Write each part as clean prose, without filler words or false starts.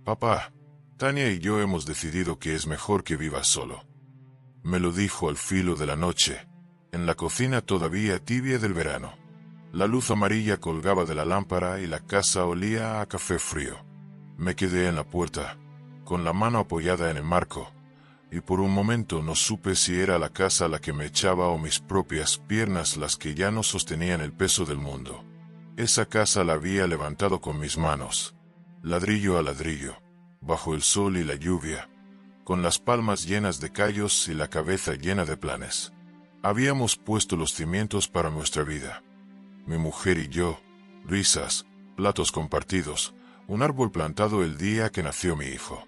Papá, Tania y yo hemos decidido que es mejor que vivas solo. Me lo dijo al filo de la noche, en la cocina todavía tibia del verano. La luz amarilla colgaba de la lámpara y la casa olía a café frío. Me quedé en la puerta, con la mano apoyada en el marco, y por un momento no supe si era la casa la que me echaba o mis propias piernas las que ya no sostenían el peso del mundo. Esa casa la había levantado con mis manos, ladrillo a ladrillo, bajo el sol y la lluvia, con las palmas llenas de callos y la cabeza llena de planes. Habíamos puesto los cimientos para nuestra vida. Mi mujer y yo, risas, platos compartidos, un árbol plantado el día que nació mi hijo.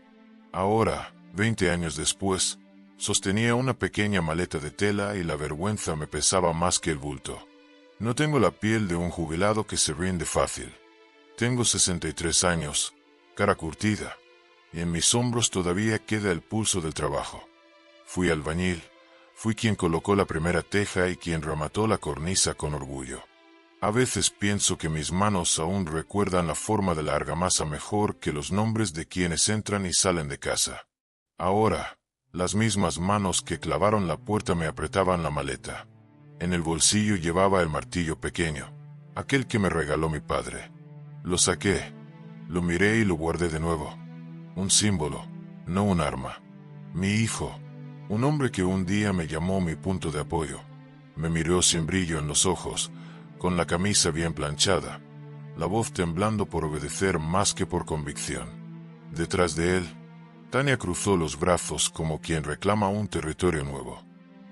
Ahora, 20 años después, sostenía una pequeña maleta de tela y la vergüenza me pesaba más que el bulto. No tengo la piel de un jubilado que se rinde fácil. Tengo 63 años, cara curtida, y en mis hombros todavía queda el pulso del trabajo. Fui albañil, fui quien colocó la primera teja y quien remató la cornisa con orgullo. A veces pienso que mis manos aún recuerdan la forma de la argamasa mejor que los nombres de quienes entran y salen de casa. Ahora, las mismas manos que clavaron la puerta me apretaban la maleta. En el bolsillo llevaba el martillo pequeño, aquel que me regaló mi padre. Lo saqué, lo miré y lo guardé de nuevo. Un símbolo, no un arma. Mi hijo, un hombre que un día me llamó mi punto de apoyo, me miró sin brillo en los ojos, con la camisa bien planchada, la voz temblando por obedecer más que por convicción. Detrás de él, Tania cruzó los brazos como quien reclama un territorio nuevo.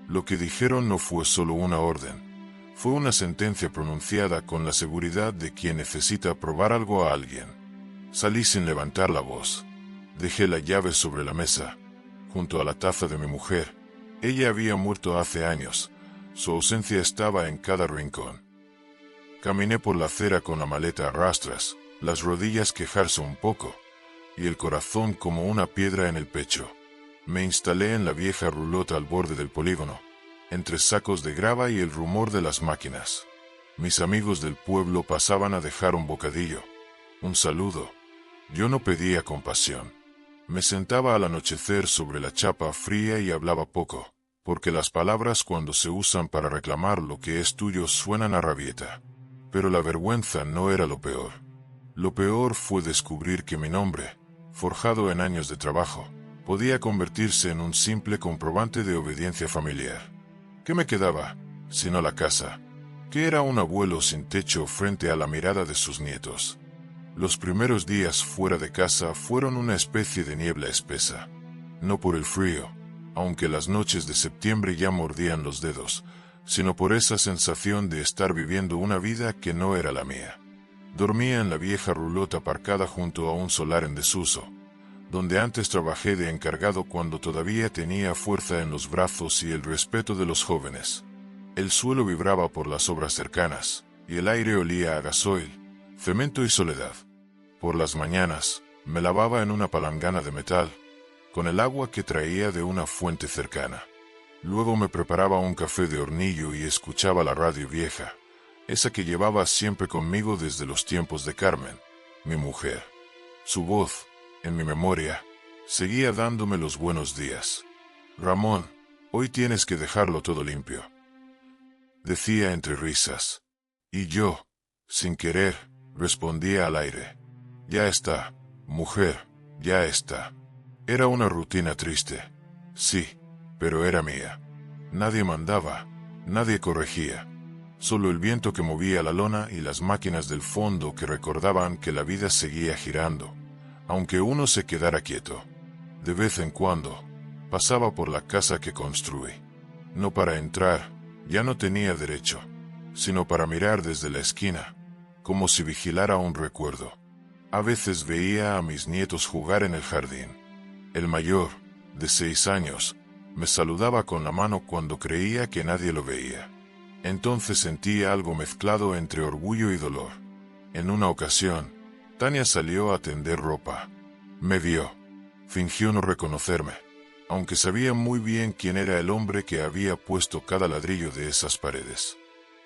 Lo que dijeron no fue solo una orden, fue una sentencia pronunciada con la seguridad de quien necesita probar algo a alguien. Salí sin levantar la voz. Dejé la llave sobre la mesa, junto a la taza de mi mujer. Ella había muerto hace años, su ausencia estaba en cada rincón. Caminé por la acera con la maleta a rastras, las rodillas quejarse un poco, y el corazón como una piedra en el pecho. Me instalé en la vieja rulota al borde del polígono, entre sacos de grava y el rumor de las máquinas. Mis amigos del pueblo pasaban a dejar un bocadillo, un saludo. Yo no pedía compasión. Me sentaba al anochecer sobre la chapa fría y hablaba poco, porque las palabras cuando se usan para reclamar lo que es tuyo suenan a rabieta. Pero la vergüenza no era lo peor. Lo peor fue descubrir que mi nombre, forjado en años de trabajo, podía convertirse en un simple comprobante de obediencia familiar. ¿Qué me quedaba, sino la casa? ¿Qué era un abuelo sin techo frente a la mirada de sus nietos? Los primeros días fuera de casa fueron una especie de niebla espesa. No por el frío, aunque las noches de septiembre ya mordían los dedos, sino por esa sensación de estar viviendo una vida que no era la mía. Dormía en la vieja rulota aparcada junto a un solar en desuso, donde antes trabajé de encargado cuando todavía tenía fuerza en los brazos y el respeto de los jóvenes. El suelo vibraba por las obras cercanas, y el aire olía a gasoil, cemento y soledad. Por las mañanas, me lavaba en una palangana de metal, con el agua que traía de una fuente cercana. Luego me preparaba un café de hornillo y escuchaba la radio vieja, esa que llevaba siempre conmigo desde los tiempos de Carmen, mi mujer. Su voz, en mi memoria, seguía dándome los buenos días. Ramón, hoy tienes que dejarlo todo limpio, decía entre risas. Y yo, sin querer, respondía al aire. Ya está, mujer, ya está. Era una rutina triste. Sí, pero era mía. Nadie mandaba, nadie corregía. Solo el viento que movía la lona y las máquinas del fondo que recordaban que la vida seguía girando, aunque uno se quedara quieto. De vez en cuando, pasaba por la casa que construí. No para entrar, ya no tenía derecho, sino para mirar desde la esquina, como si vigilara un recuerdo. A veces veía a mis nietos jugar en el jardín. El mayor, de 6 años, me saludaba con la mano cuando creía que nadie lo veía. Entonces sentía algo mezclado entre orgullo y dolor. En una ocasión, Tania salió a tender ropa. Me vio. Fingió no reconocerme, aunque sabía muy bien quién era el hombre que había puesto cada ladrillo de esas paredes.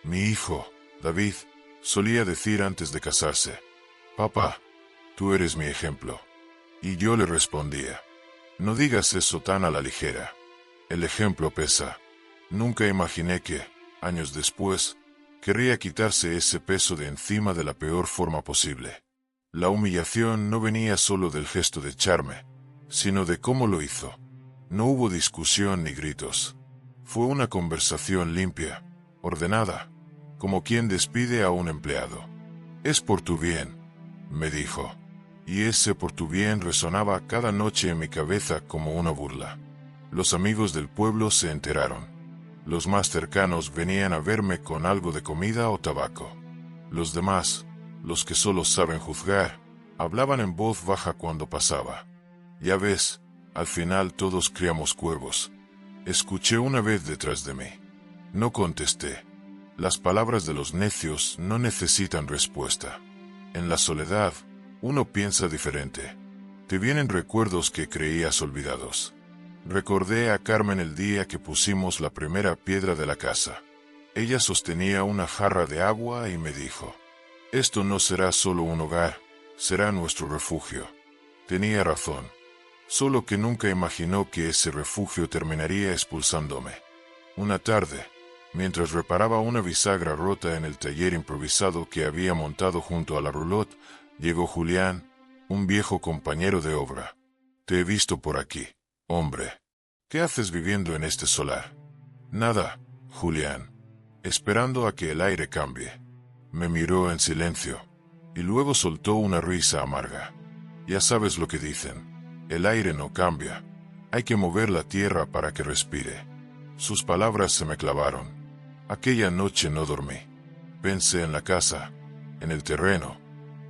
Mi hijo, David, solía decir antes de casarse: «Papá, tú eres mi ejemplo». Y yo le respondía: no digas eso tan a la ligera. El ejemplo pesa. Nunca imaginé que, años después, querría quitarse ese peso de encima de la peor forma posible. La humillación no venía solo del gesto de echarme, sino de cómo lo hizo. No hubo discusión ni gritos. Fue una conversación limpia, ordenada, como quien despide a un empleado. Es por tu bien, me dijo. Y ese por tu bien resonaba cada noche en mi cabeza como una burla. Los amigos del pueblo se enteraron. Los más cercanos venían a verme con algo de comida o tabaco. Los demás, los que solo saben juzgar, hablaban en voz baja cuando pasaba. Ya ves, al final todos criamos cuervos. Escuché una vez detrás de mí. No contesté. Las palabras de los necios no necesitan respuesta. En la soledad, uno piensa diferente. Te vienen recuerdos que creías olvidados. Recordé a Carmen el día que pusimos la primera piedra de la casa. Ella sostenía una jarra de agua y me dijo: esto no será solo un hogar, será nuestro refugio. Tenía razón, solo que nunca imaginó que ese refugio terminaría expulsándome. Una tarde, mientras reparaba una bisagra rota en el taller improvisado que había montado junto a la roulotte, llegó Julián, un viejo compañero de obra. Te he visto por aquí, hombre. ¿Qué haces viviendo en este solar? Nada, Julián. Esperando a que el aire cambie. Me miró en silencio, y luego soltó una risa amarga. Ya sabes lo que dicen. El aire no cambia. Hay que mover la tierra para que respire. Sus palabras se me clavaron. Aquella noche no dormí. Pensé en la casa, en el terreno,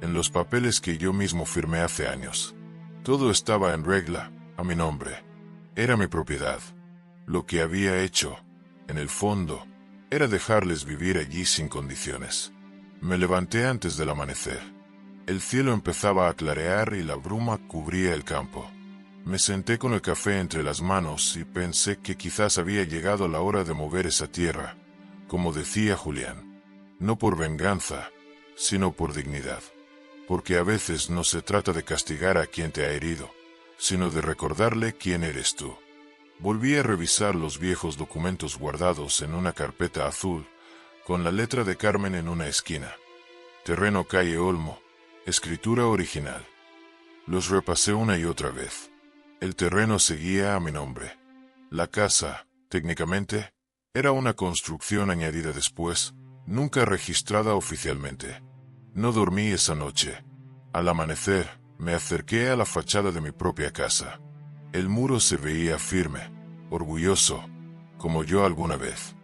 en los papeles que yo mismo firmé hace años. Todo estaba en regla, a mi nombre. Era mi propiedad. Lo que había hecho, en el fondo, era dejarles vivir allí sin condiciones. Me levanté antes del amanecer. El cielo empezaba a clarear y la bruma cubría el campo. Me senté con el café entre las manos y pensé que quizás había llegado la hora de mover esa tierra, como decía Julián. No por venganza, sino por dignidad. Porque a veces no se trata de castigar a quien te ha herido, sino de recordarle quién eres tú. Volví a revisar los viejos documentos guardados en una carpeta azul, con la letra de Carmen en una esquina. Terreno calle Olmo, escritura original. Los repasé una y otra vez. El terreno seguía a mi nombre. La casa, técnicamente, era una construcción añadida después, nunca registrada oficialmente. No dormí esa noche. Al amanecer, me acerqué a la fachada de mi propia casa. El muro se veía firme, orgulloso, como yo alguna vez.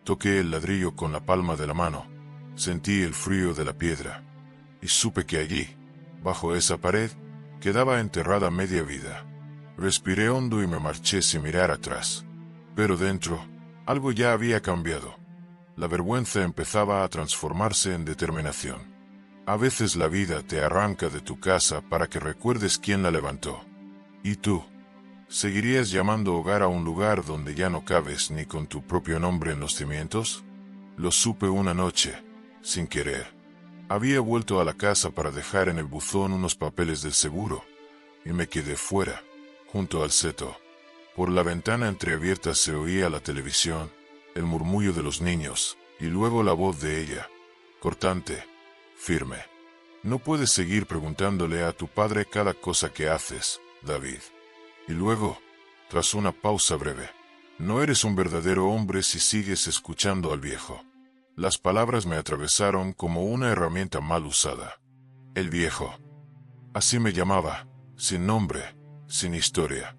Toqué el ladrillo con la palma de la mano, sentí el frío de la piedra, y supe que allí, bajo esa pared, quedaba enterrada media vida. Respiré hondo y me marché sin mirar atrás. Pero dentro, algo ya había cambiado. La vergüenza empezaba a transformarse en determinación. A veces la vida te arranca de tu casa para que recuerdes quién la levantó. ¿Y tú? ¿Seguirías llamando hogar a un lugar donde ya no cabes ni con tu propio nombre en los cimientos? Lo supe una noche, sin querer. Había vuelto a la casa para dejar en el buzón unos papeles del seguro, y me quedé fuera, junto al seto. Por la ventana entreabierta se oía la televisión, el murmullo de los niños, y luego la voz de ella, cortante, firme. No puedes seguir preguntándole a tu padre cada cosa que haces, David. Y luego, tras una pausa breve, no eres un verdadero hombre si sigues escuchando al viejo. Las palabras me atravesaron como una herramienta mal usada. El viejo. Así me llamaba, sin nombre, sin historia.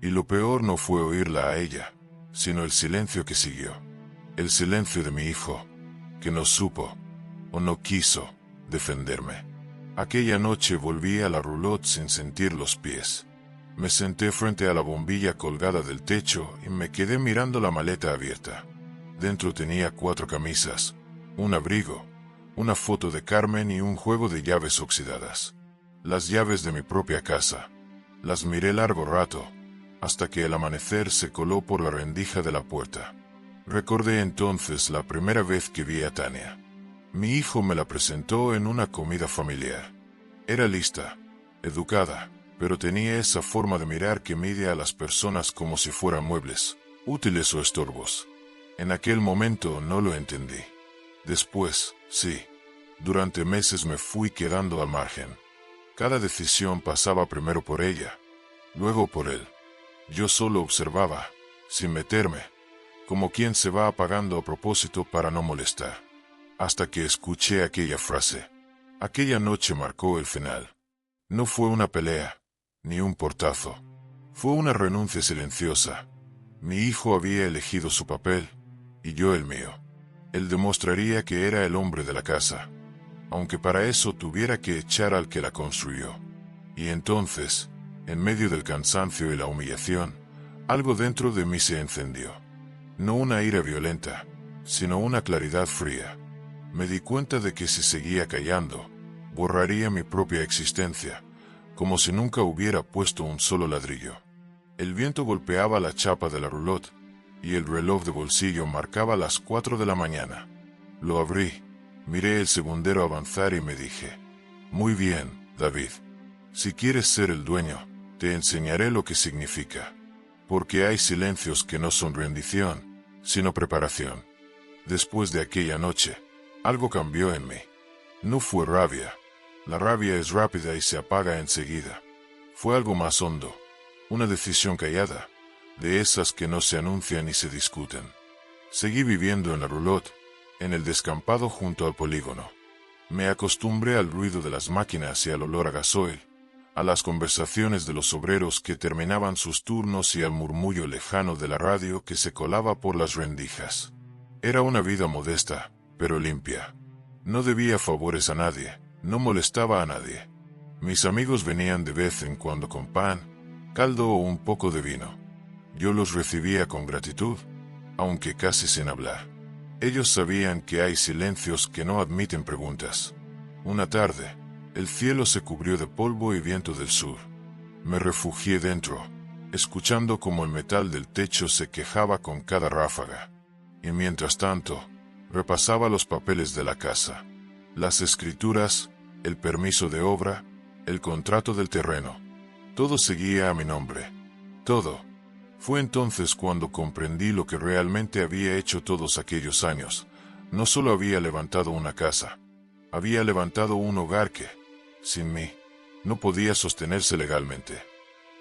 Y lo peor no fue oírla a ella, sino el silencio que siguió. El silencio de mi hijo, que no supo, o no quiso, defenderme. Aquella noche volví a la roulotte sin sentir los pies. Me senté frente a la bombilla colgada del techo y me quedé mirando la maleta abierta. Dentro tenía 4 camisas, un abrigo, una foto de Carmen y un juego de llaves oxidadas. Las llaves de mi propia casa. Las miré largo rato, hasta que el amanecer se coló por la rendija de la puerta. Recordé entonces la primera vez que vi a Tania. Mi hijo me la presentó en una comida familiar. Era lista, educada, pero tenía esa forma de mirar que mide a las personas como si fueran muebles, útiles o estorbos. En aquel momento no lo entendí. Después, sí, durante meses me fui quedando al margen. Cada decisión pasaba primero por ella, luego por él. Yo solo observaba, sin meterme, como quien se va apagando a propósito para no molestar. Hasta que escuché aquella frase. Aquella noche marcó el final. No fue una pelea, ni un portazo. Fue una renuncia silenciosa. Mi hijo había elegido su papel, y yo el mío. Él demostraría que era el hombre de la casa, aunque para eso tuviera que echar al que la construyó. Y entonces, en medio del cansancio y la humillación, algo dentro de mí se encendió. No una ira violenta, sino una claridad fría. Me di cuenta de que si seguía callando, borraría mi propia existencia, como si nunca hubiera puesto un solo ladrillo. El viento golpeaba la chapa de la roulotte, y el reloj de bolsillo marcaba las 4 de la mañana. Lo abrí, miré el segundero avanzar y me dije: muy bien, David. Si quieres ser el dueño, te enseñaré lo que significa. Porque hay silencios que no son rendición, sino preparación. Después de aquella noche, algo cambió en mí. No fue rabia. La rabia es rápida y se apaga enseguida. Fue algo más hondo. Una decisión callada, de esas que no se anuncian ni se discuten. Seguí viviendo en la roulotte, en el descampado junto al polígono. Me acostumbré al ruido de las máquinas y al olor a gasoil, a las conversaciones de los obreros que terminaban sus turnos y al murmullo lejano de la radio que se colaba por las rendijas. Era una vida modesta, pero limpia. No debía favores a nadie, no molestaba a nadie. Mis amigos venían de vez en cuando con pan, caldo o un poco de vino. Yo los recibía con gratitud, aunque casi sin hablar. Ellos sabían que hay silencios que no admiten preguntas. Una tarde, el cielo se cubrió de polvo y viento del sur. Me refugié dentro, escuchando cómo el metal del techo se quejaba con cada ráfaga. Y mientras tanto, repasaba los papeles de la casa. Las escrituras, el permiso de obra, el contrato del terreno. Todo seguía a mi nombre. Todo. Fue entonces cuando comprendí lo que realmente había hecho todos aquellos años. No solo había levantado una casa, había levantado un hogar que, sin mí, no podía sostenerse legalmente.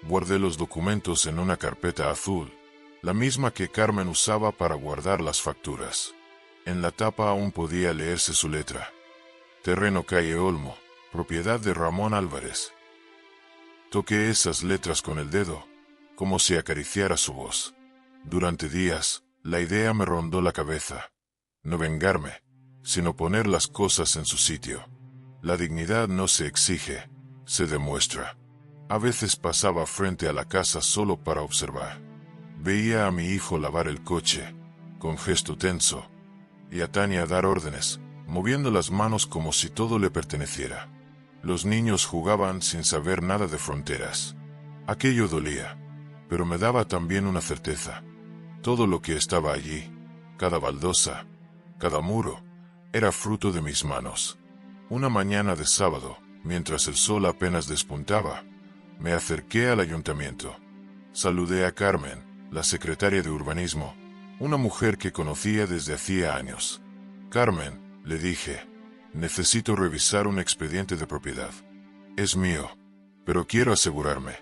Guardé los documentos en una carpeta azul, la misma que Carmen usaba para guardar las facturas. En la tapa aún podía leerse su letra. Terreno calle Olmo, propiedad de Ramón Álvarez. Toqué esas letras con el dedo, como si acariciara su voz. Durante días, la idea me rondó la cabeza. No vengarme, sino poner las cosas en su sitio. La dignidad no se exige, se demuestra. A veces pasaba frente a la casa solo para observar. Veía a mi hijo lavar el coche, con gesto tenso, y a Tania dar órdenes, moviendo las manos como si todo le perteneciera. Los niños jugaban sin saber nada de fronteras. Aquello dolía, pero me daba también una certeza. Todo lo que estaba allí, cada baldosa, cada muro, era fruto de mis manos. Una mañana de sábado, mientras el sol apenas despuntaba, me acerqué al ayuntamiento. Saludé a Carmen, la secretaria de urbanismo, una mujer que conocía desde hacía años. Carmen, le dije, necesito revisar un expediente de propiedad. Es mío, pero quiero asegurarme.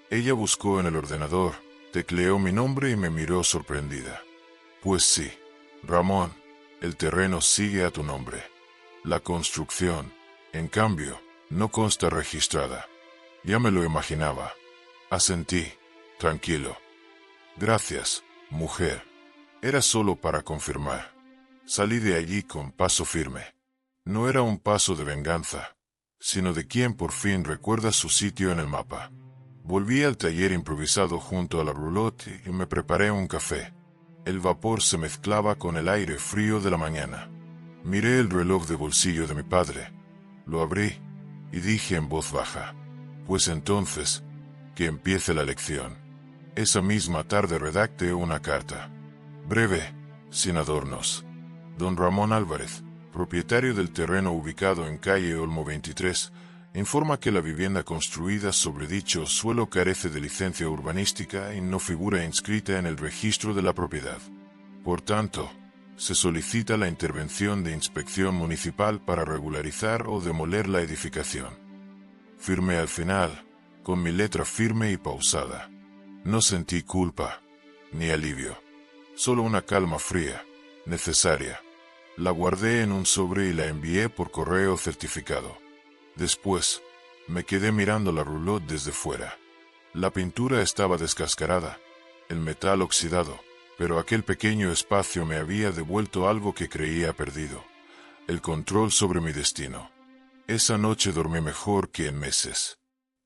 Ella buscó en el ordenador, tecleó mi nombre y me miró sorprendida. Pues sí, Ramón, el terreno sigue a tu nombre. La construcción, en cambio, no consta registrada. Ya me lo imaginaba. Asentí, tranquilo. Gracias, mujer. Era solo para confirmar. Salí de allí con paso firme. No era un paso de venganza, sino de quien por fin recuerda su sitio en el mapa. Volví al taller improvisado junto a la roulotte y me preparé un café. El vapor se mezclaba con el aire frío de la mañana. Miré el reloj de bolsillo de mi padre. Lo abrí y dije en voz baja: pues entonces, que empiece la lección. Esa misma tarde redacté una carta. Breve, sin adornos. Don Ramón Álvarez, propietario del terreno ubicado en calle Olmo 23, Informa que la vivienda construida sobre dicho suelo carece de licencia urbanística y no figura inscrita en el registro de la propiedad. Por tanto, se solicita la intervención de inspección municipal para regularizar o demoler la edificación. Firmé al final, con mi letra firme y pausada. No sentí culpa, ni alivio. Solo una calma fría, necesaria. La guardé en un sobre y la envié por correo certificado. Después, me quedé mirando la roulotte desde fuera. La pintura estaba descascarada, el metal oxidado, pero aquel pequeño espacio me había devuelto algo que creía perdido: el control sobre mi destino. Esa noche dormí mejor que en meses.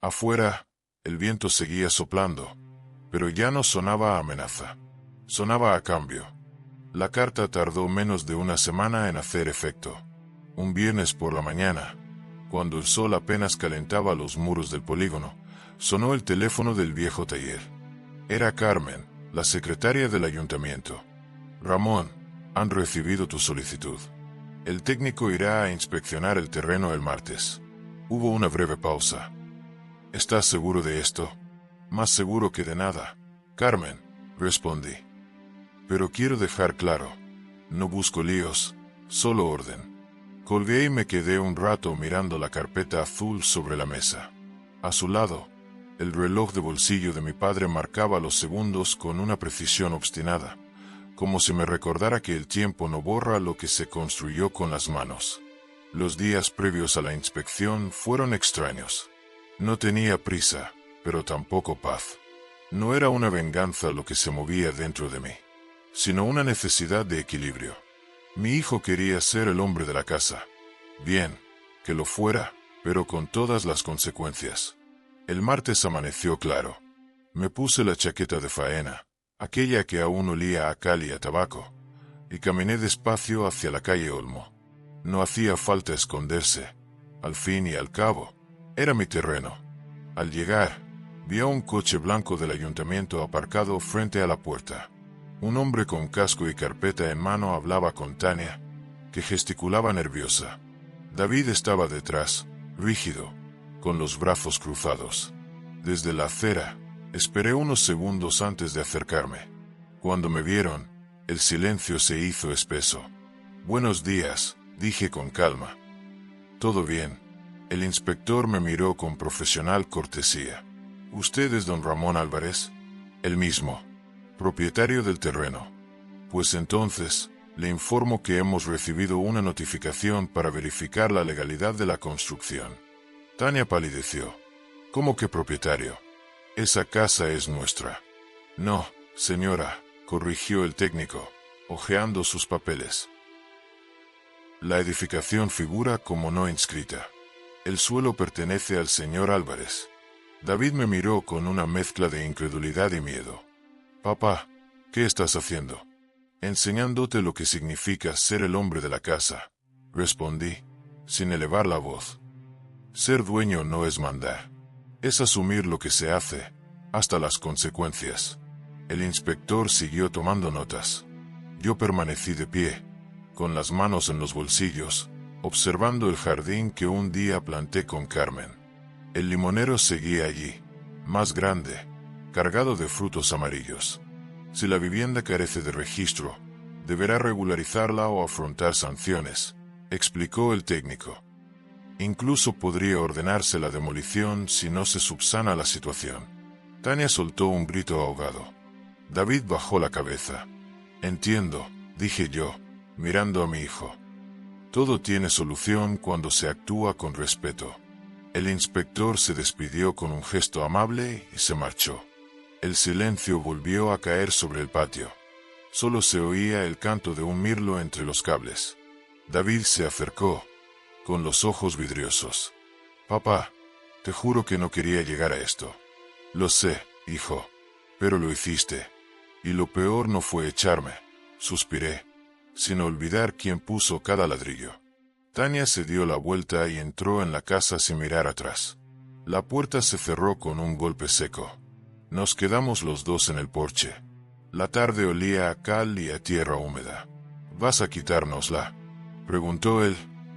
Afuera, el viento seguía soplando, pero ya no sonaba a amenaza. Sonaba a cambio. La carta tardó menos de una semana en hacer efecto. Un viernes por la mañana, cuando el sol apenas calentaba los muros del polígono, sonó el teléfono del viejo taller. Era Carmen, la secretaria del ayuntamiento. Ramón, han recibido tu solicitud. El técnico irá a inspeccionar el terreno el martes. Hubo una breve pausa. ¿Estás seguro de esto? Más seguro que de nada, Carmen, respondí. Pero quiero dejar claro, no busco líos, solo orden. Colgué y me quedé un rato mirando la carpeta azul sobre la mesa. A su lado, el reloj de bolsillo de mi padre marcaba los segundos con una precisión obstinada, como si me recordara que el tiempo no borra lo que se construyó con las manos. Los días previos a la inspección fueron extraños. No tenía prisa, pero tampoco paz. No era una venganza lo que se movía dentro de mí, sino una necesidad de equilibrio. Mi hijo quería ser el hombre de la casa. Bien, que lo fuera, pero con todas las consecuencias. El martes amaneció claro. Me puse la chaqueta de faena, aquella que aún olía a cal y a tabaco, y caminé despacio hacia la calle Olmo. No hacía falta esconderse. Al fin y al cabo, era mi terreno. Al llegar, vi a un coche blanco del ayuntamiento aparcado frente a la puerta. Un hombre con casco y carpeta en mano hablaba con Tania, que gesticulaba nerviosa. David estaba detrás, rígido, con los brazos cruzados. Desde la acera, esperé unos segundos antes de acercarme. Cuando me vieron, el silencio se hizo espeso. «Buenos días», dije con calma. «Todo bien». El inspector me miró con profesional cortesía. «¿Usted es don Ramón Álvarez?» «El mismo, propietario del terreno». «Pues entonces, le informo que hemos recibido una notificación para verificar la legalidad de la construcción». Tania palideció. «¿Cómo que propietario? Esa casa es nuestra». «No, señora», corrigió el técnico, hojeando sus papeles. «La edificación figura como no inscrita. El suelo pertenece al señor Álvarez». David me miró con una mezcla de incredulidad y miedo. «Papá, ¿qué estás haciendo?» «Enseñándote lo que significa ser el hombre de la casa», respondí, sin elevar la voz. «Ser dueño no es mandar. Es asumir lo que se hace, hasta las consecuencias». El inspector siguió tomando notas. Yo permanecí de pie, con las manos en los bolsillos, observando el jardín que un día planté con Carmen. El limonero seguía allí, más grande, cargado de frutos amarillos. Si la vivienda carece de registro, deberá regularizarla o afrontar sanciones, explicó el técnico. Incluso podría ordenarse la demolición si no se subsana la situación. Tania soltó un grito ahogado. David bajó la cabeza. «Entiendo», dije yo, mirando a mi hijo. «Todo tiene solución cuando se actúa con respeto». El inspector se despidió con un gesto amable y se marchó. El silencio volvió a caer sobre el patio. Solo se oía el canto de un mirlo entre los cables. David se acercó, con los ojos vidriosos. «Papá, te juro que no quería llegar a esto». «Lo sé, hijo, pero lo hiciste. Y lo peor no fue echarme», suspiré, sin olvidar quién puso cada ladrillo. Tania se dio la vuelta y entró en la casa sin mirar atrás. La puerta se cerró con un golpe seco. Nos quedamos los dos en el porche. La tarde olía a cal y a tierra húmeda. «¿Vas a quitárnosla?», preguntó él,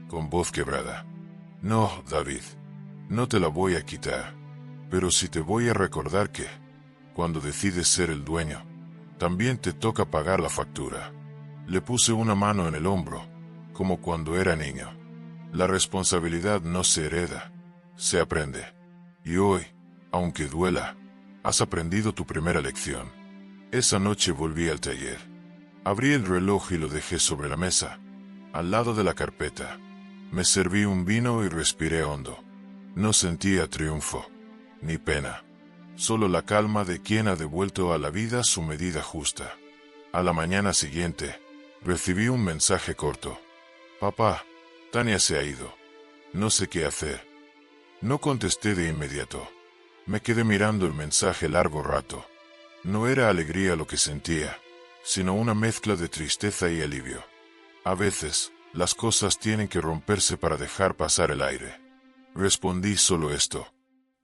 con voz quebrada. «No, David. No te la voy a quitar, pero sí te voy a recordar que, cuando decides ser el dueño, también te toca pagar la factura. Le puse una mano en el hombro, como cuando era niño. La responsabilidad no se hereda, se aprende. Y hoy, aunque duela, has aprendido tu primera lección. Esa noche volví al taller. Abrí el reloj y lo dejé sobre la mesa, al lado de la carpeta. Me serví un vino y respiré hondo. No sentía triunfo, ni pena. Solo la calma de quien ha devuelto a la vida su medida justa. A la mañana siguiente, recibí un mensaje corto. Papá, Tania se ha ido. No sé qué hacer. No contesté de inmediato. Me quedé mirando el mensaje largo rato. No era alegría lo que sentía, sino una mezcla de tristeza y alivio. A veces, las cosas tienen que romperse para dejar pasar el aire. Respondí solo esto.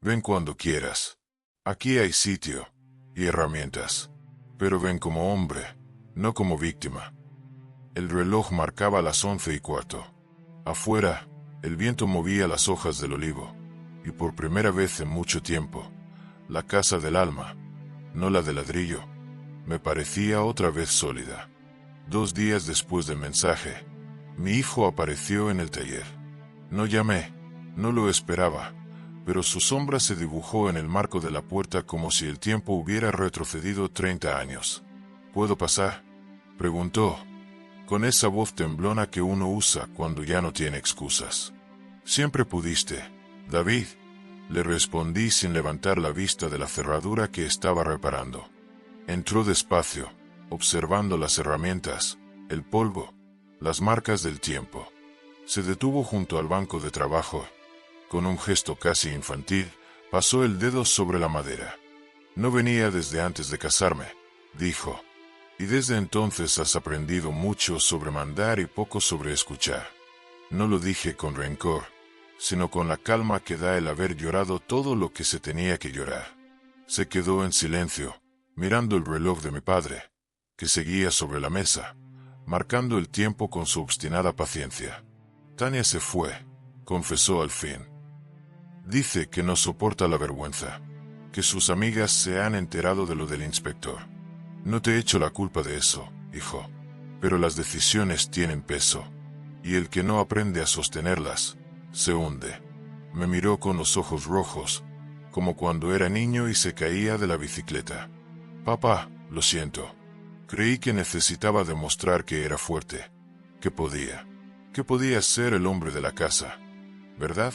Ven cuando quieras. Aquí hay sitio y herramientas, pero ven como hombre, no como víctima. El reloj marcaba las 11:15. Afuera, el viento movía las hojas del olivo, y por primera vez en mucho tiempo, la casa del alma, no la de ladrillo, me parecía otra vez sólida. 2 días después del mensaje, mi hijo apareció en el taller. No llamé, no lo esperaba, pero su sombra se dibujó en el marco de la puerta como si el tiempo hubiera retrocedido 30 años. ¿Puedo pasar?, preguntó, con esa voz temblona que uno usa cuando ya no tiene excusas. Siempre pudiste, David, le respondí sin levantar la vista de la cerradura que estaba reparando. Entró despacio, observando las herramientas, el polvo, las marcas del tiempo. Se detuvo junto al banco de trabajo. Con un gesto casi infantil, pasó el dedo sobre la madera. No venía desde antes de casarme, dijo. Y desde entonces has aprendido mucho sobre mandar y poco sobre escuchar. No lo dije con rencor, sino con la calma que da el haber llorado todo lo que se tenía que llorar. Se quedó en silencio, mirando el reloj de mi padre, que seguía sobre la mesa, marcando el tiempo con su obstinada paciencia. Tania se fue, confesó al fin. Dice que no soporta la vergüenza, que sus amigas se han enterado de lo del inspector. No te echo la culpa de eso, hijo, pero las decisiones tienen peso, y el que no aprende a sostenerlas, se hunde. Me miró con los ojos rojos, como cuando era niño y se caía de la bicicleta. Papá, lo siento. Creí que necesitaba demostrar que era fuerte, que podía ser el hombre de la casa, ¿verdad?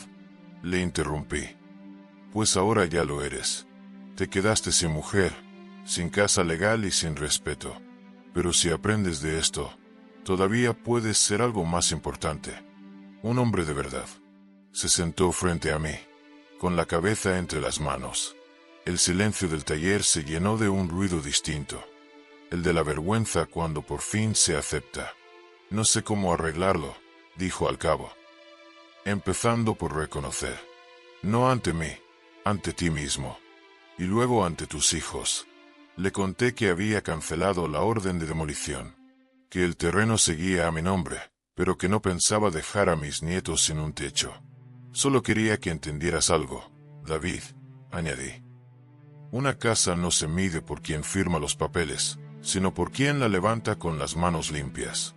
Le interrumpí. Pues ahora ya lo eres. Te quedaste sin mujer, sin casa legal y sin respeto. Pero si aprendes de esto, todavía puedes ser algo más importante. Un hombre de verdad. Se sentó frente a mí, con la cabeza entre las manos. El silencio del taller se llenó de un ruido distinto. El de la vergüenza cuando por fin se acepta. No sé cómo arreglarlo, dijo al cabo. Empezando por reconocer. No ante mí, ante ti mismo. Y luego ante tus hijos. Le conté que había cancelado la orden de demolición. Que el terreno seguía a mi nombre, pero que no pensaba dejar a mis nietos sin un techo. Solo quería que entendieras algo, David, añadí. Una casa no se mide por quien firma los papeles, sino por quien la levanta con las manos limpias.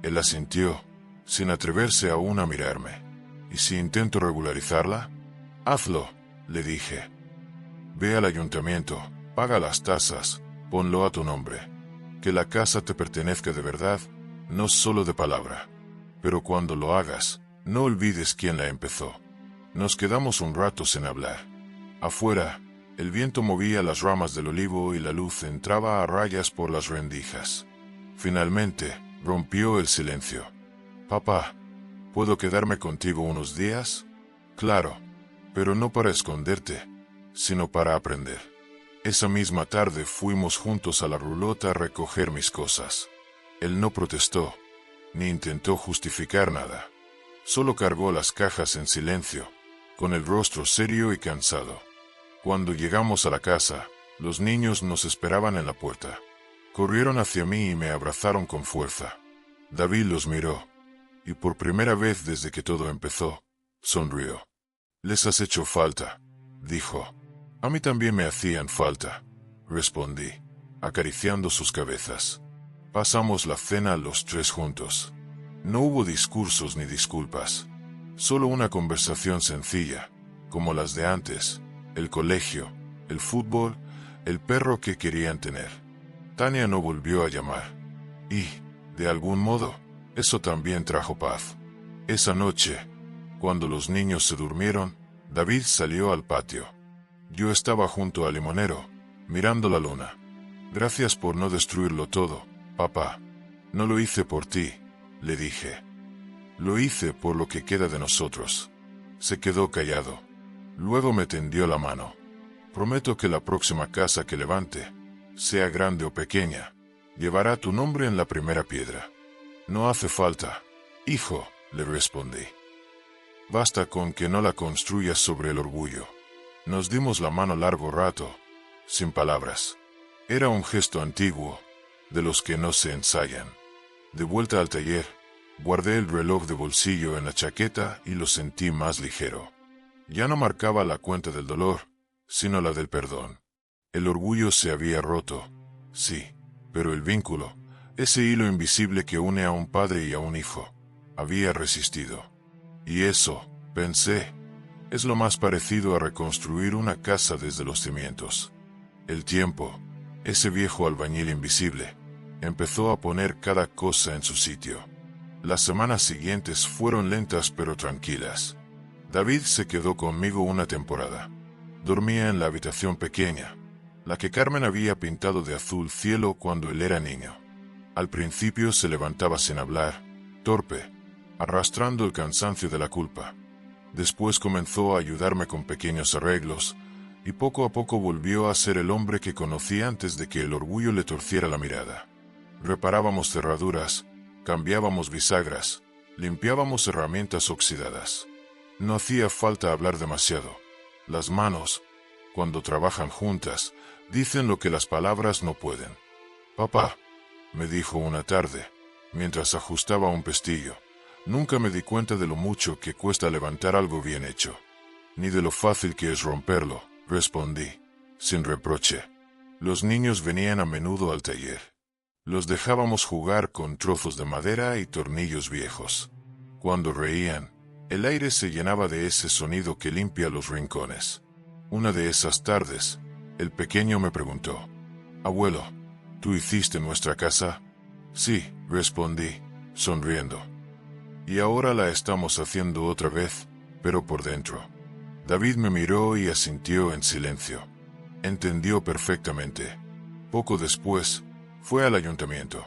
Él asintió, sin atreverse aún a mirarme. ¿Y si intento regularizarla? Hazlo, le dije. Ve al ayuntamiento, paga las tasas, ponlo a tu nombre. Que la casa te pertenezca de verdad, no solo de palabra. Pero cuando lo hagas, no olvides quién la empezó. Nos quedamos un rato sin hablar. Afuera, el viento movía las ramas del olivo y la luz entraba a rayas por las rendijas. Finalmente, rompió el silencio. Papá, ¿puedo quedarme contigo unos días? Claro, pero no para esconderte, sino para aprender. Esa misma tarde fuimos juntos a la rulota a recoger mis cosas. Él no protestó, ni intentó justificar nada. Solo cargó las cajas en silencio, con el rostro serio y cansado. Cuando llegamos a la casa, los niños nos esperaban en la puerta. Corrieron hacia mí y me abrazaron con fuerza. David los miró, y por primera vez desde que todo empezó, sonrió. Les has hecho falta, dijo. A mí también me hacían falta, respondí, acariciando sus cabezas. Pasamos la cena los tres juntos. No hubo discursos ni disculpas, solo una conversación sencilla, como las de antes, el colegio, el fútbol, el perro que querían tener. Tania no volvió a llamar. Y, de algún modo, eso también trajo paz. Esa noche, cuando los niños se durmieron, David salió al patio. Yo estaba junto al limonero, mirando la luna. Gracias por no destruirlo todo, papá. No lo hice por ti, le dije. Lo hice por lo que queda de nosotros. Se quedó callado. Luego me tendió la mano. Prometo que la próxima casa que levante, sea grande o pequeña, llevará tu nombre en la primera piedra. No hace falta, hijo, le respondí. Basta con que no la construyas sobre el orgullo. Nos dimos la mano largo rato, sin palabras. Era un gesto antiguo, de los que no se ensayan. De vuelta al taller, guardé el reloj de bolsillo en la chaqueta y lo sentí más ligero. Ya no marcaba la cuenta del dolor, sino la del perdón. El orgullo se había roto, sí, pero el vínculo, ese hilo invisible que une a un padre y a un hijo, había resistido. Y eso, pensé, es lo más parecido a reconstruir una casa desde los cimientos. El tiempo, ese viejo albañil invisible, empezó a poner cada cosa en su sitio. Las semanas siguientes fueron lentas pero tranquilas. David se quedó conmigo una temporada. Dormía en la habitación pequeña, la que Carmen había pintado de azul cielo cuando él era niño. Al principio se levantaba sin hablar, torpe, arrastrando el cansancio de la culpa. Después comenzó a ayudarme con pequeños arreglos, y poco a poco volvió a ser el hombre que conocí antes de que el orgullo le torciera la mirada. Reparábamos cerraduras, cambiábamos bisagras, limpiábamos herramientas oxidadas. No hacía falta hablar demasiado. Las manos, cuando trabajan juntas, dicen lo que las palabras no pueden. Papá, me dijo una tarde, mientras ajustaba un pestillo, nunca me di cuenta de lo mucho que cuesta levantar algo bien hecho, ni de lo fácil que es romperlo, respondí, sin reproche. Los niños venían a menudo al taller. Los dejábamos jugar con trozos de madera y tornillos viejos. Cuando reían, el aire se llenaba de ese sonido que limpia los rincones. Una de esas tardes, el pequeño me preguntó, «Abuelo, ¿tú hiciste nuestra casa?» «Sí», respondí, sonriendo. «Y ahora la estamos haciendo otra vez, pero por dentro». David me miró y asintió en silencio. Entendió perfectamente. Poco después, fue al ayuntamiento.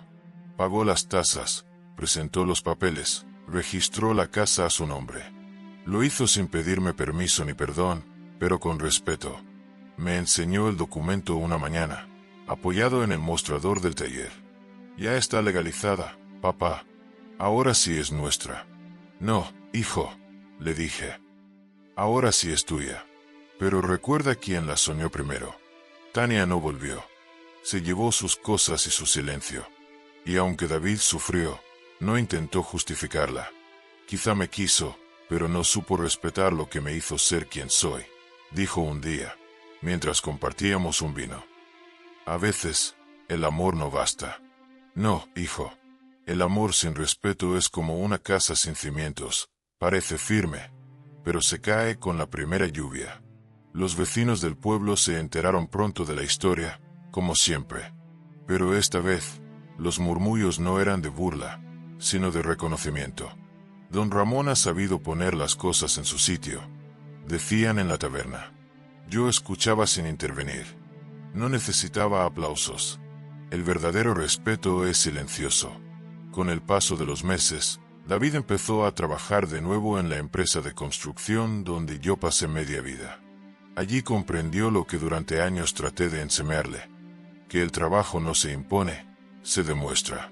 Pagó las tasas, presentó los papeles, registró la casa a su nombre. Lo hizo sin pedirme permiso ni perdón, pero con respeto. Me enseñó el documento una mañana, apoyado en el mostrador del taller. «Ya está legalizada, papá. Ahora sí es nuestra». «No, hijo», le dije. «Ahora sí es tuya. Pero recuerda quién la soñó primero». Tania no volvió. Se llevó sus cosas y su silencio. Y aunque David sufrió, no intentó justificarla. Quizá me quiso, pero no supo respetar lo que me hizo ser quien soy, dijo un día, mientras compartíamos un vino. A veces, el amor no basta. No, hijo. El amor sin respeto es como una casa sin cimientos. Parece firme, pero se cae con la primera lluvia. Los vecinos del pueblo se enteraron pronto de la historia, como siempre. Pero esta vez, los murmullos no eran de burla, sino de reconocimiento. Don Ramón ha sabido poner las cosas en su sitio, decían en la taberna. Yo escuchaba sin intervenir. No necesitaba aplausos. El verdadero respeto es silencioso. Con el paso de los meses, David empezó a trabajar de nuevo en la empresa de construcción donde yo pasé media vida. Allí comprendió lo que durante años traté de enseñarle, que el trabajo no se impone, se demuestra.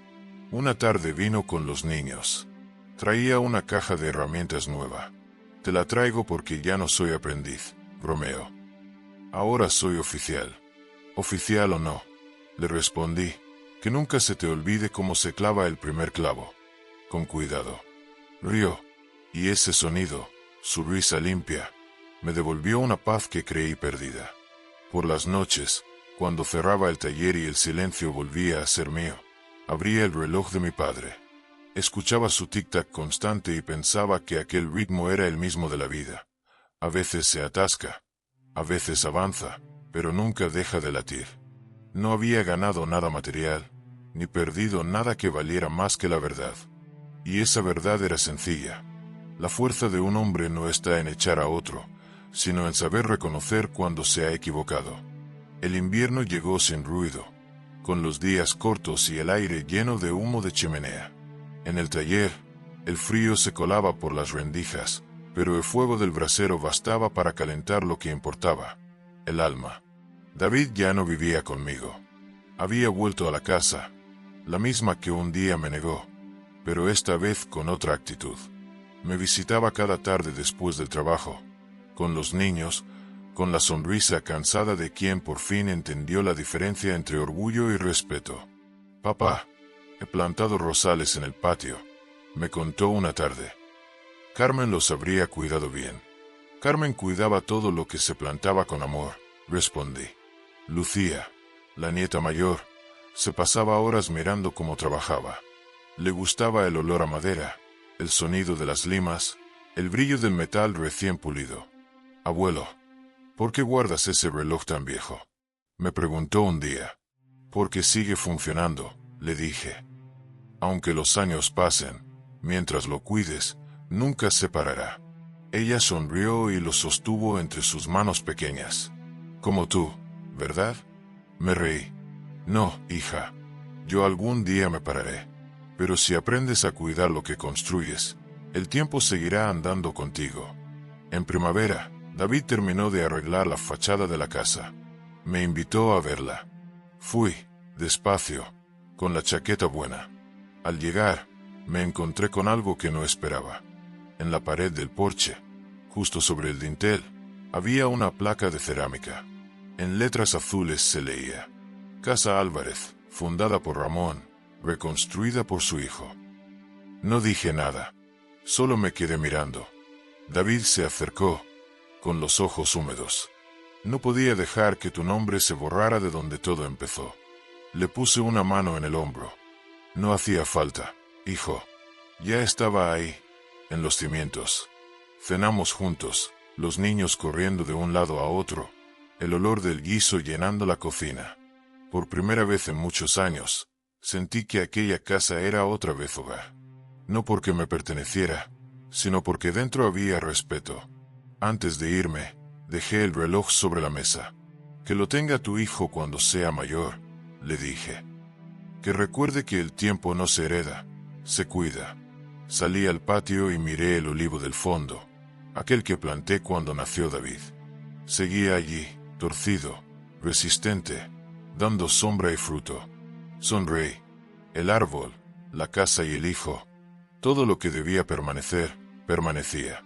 Una tarde vino con los niños. Traía una caja de herramientas nueva. «Te la traigo porque ya no soy aprendiz», bromeó. «Ahora soy oficial». «Oficial o no», le respondí, «que nunca se te olvide cómo se clava el primer clavo. Con cuidado». Rió, y ese sonido, su risa limpia, Me devolvió una paz que creí perdida. Por las noches, cuando cerraba el taller y el silencio volvía a ser mío, abría el reloj de mi padre. Escuchaba su tic-tac constante y pensaba que aquel ritmo era el mismo de la vida. A veces se atasca, a veces avanza, pero nunca deja de latir. No había ganado nada material, ni perdido nada que valiera más que la verdad. Y esa verdad era sencilla. La fuerza de un hombre no está en echar a otro, sino en saber reconocer cuando se ha equivocado. El invierno llegó sin ruido, con los días cortos y el aire lleno de humo de chimenea. En el taller, el frío se colaba por las rendijas, pero el fuego del brasero bastaba para calentar lo que importaba, el alma. David ya no vivía conmigo. Había vuelto a la casa, la misma que un día me negó, pero esta vez con otra actitud. Me visitaba cada tarde después del trabajo, con los niños, con la sonrisa cansada de quien por fin entendió la diferencia entre orgullo y respeto. «Papá, he plantado rosales en el patio», me contó una tarde. Carmen los habría cuidado bien. Carmen cuidaba todo lo que se plantaba con amor, respondí. Lucía, la nieta mayor, se pasaba horas mirando cómo trabajaba. Le gustaba el olor a madera, el sonido de las limas, el brillo del metal recién pulido. «Abuelo, ¿por qué guardas ese reloj tan viejo?», me preguntó un día. «Porque sigue funcionando», le dije. «Aunque los años pasen, mientras lo cuides, nunca se parará». Ella sonrió y lo sostuvo entre sus manos pequeñas. «Como tú, ¿verdad?», me reí. «No, hija, yo algún día me pararé. Pero si aprendes a cuidar lo que construyes, el tiempo seguirá andando contigo». En primavera, David terminó de arreglar la fachada de la casa. Me invitó a verla. Fui, despacio, con la chaqueta buena. Al llegar, me encontré con algo que no esperaba. En la pared del porche, justo sobre el dintel, había una placa de cerámica. En letras azules se leía: «Casa Álvarez, fundada por Ramón, reconstruida por su hijo». No dije nada, solo me quedé mirando. David se acercó, con los ojos húmedos. «No podía dejar que tu nombre se borrara de donde todo empezó». Le puse una mano en el hombro. «No hacía falta, hijo. Ya estaba ahí, en los cimientos». Cenamos juntos, los niños corriendo de un lado a otro, el olor del guiso llenando la cocina. Por primera vez en muchos años, sentí que aquella casa era otra vez hogar. No porque me perteneciera, sino porque dentro había respeto. Antes de irme, dejé el reloj sobre la mesa. «Que lo tenga tu hijo cuando sea mayor», le dije. «Que recuerde que el tiempo no se hereda, se cuida». Salí al patio y miré el olivo del fondo, aquel que planté cuando nació David. Seguía allí, torcido, resistente, dando sombra y fruto. Sonreí. El árbol, la casa y el hijo, todo lo que debía permanecer, permanecía.